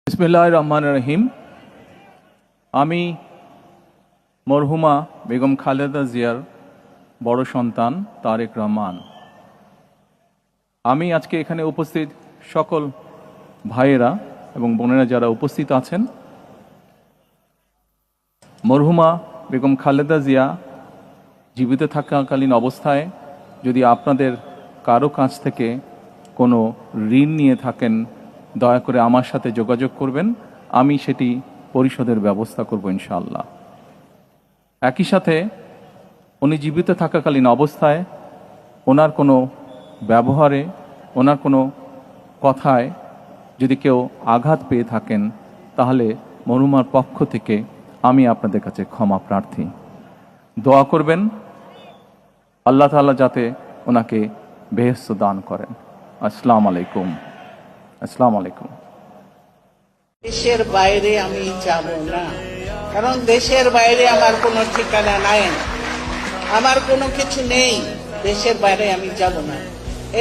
বিসমিল্লাহির রহমানির রহিম। আমি মরহুমা বেগম খালেদা জিয়ার বড় সন্তান তারেক রহমান। আমি আজকে এখানে উপস্থিত সকল ভাইয়েরা এবং বোনেরা যারা উপস্থিত আছেন, মরহুমা বেগম খালেদা জিয়া জীবিত থাকাকালীন অবস্থায় যদি আপনাদের কারো কাছ থেকে কোনো ঋণ নিয়ে থাকেন, দয়া করে আমার সাথে যোগাযোগ করবেন, আমি সেটি পরিশোধের ব্যবস্থা করব ইনশাআল্লাহ। একই সাথে উনি জীবিত থাকাকালীন অবস্থায় ওনার কোনো ব্যবহারে, ওনার কোনো কথায় যদি কেউ আঘাত পেয়ে থাকেন, তাহলে মরহুমার পক্ষ থেকে আমি আপনাদের কাছে ক্ষমা প্রার্থী। দোয়া করবেন আল্লাহ তাআলা যাতে ওনাকে বেহেশত দান করেন। আসসালামু আলাইকুম। আসসালামু আলাইকুম। দেশের বাইরে আমি যাব না, কারণ দেশের বাইরে আমার কোনো ঠিকানা নাই, আমার কোনো কিছু নেই। দেশের বাইরে আমি যাব না,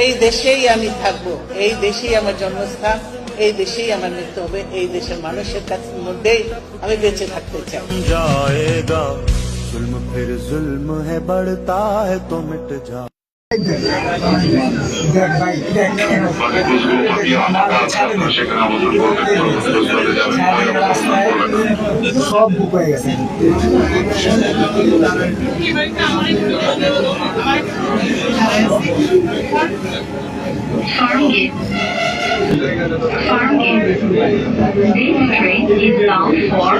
এই দেশেই আমি থাকবো, এই দেশেই আমার জন্মস্থান, এই দেশেই আমার মৃত্যু হবে, এই দেশের মানুষের কাছে মধ্যেই আমি বেঁচে থাকতে চাই। जाएगा जुल्म फिर जुल्म है बढ़ता है तो मिट जा। সব বুক হয়ে গেছে। Farmgate. This train is bound for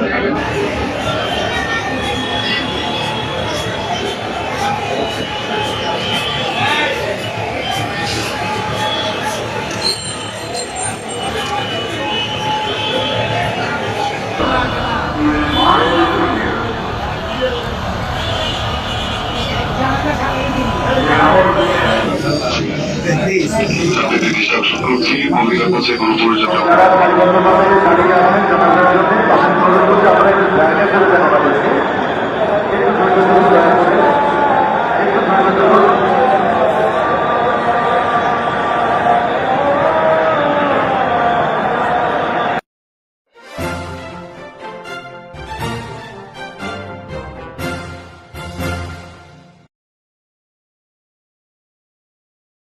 আপনারা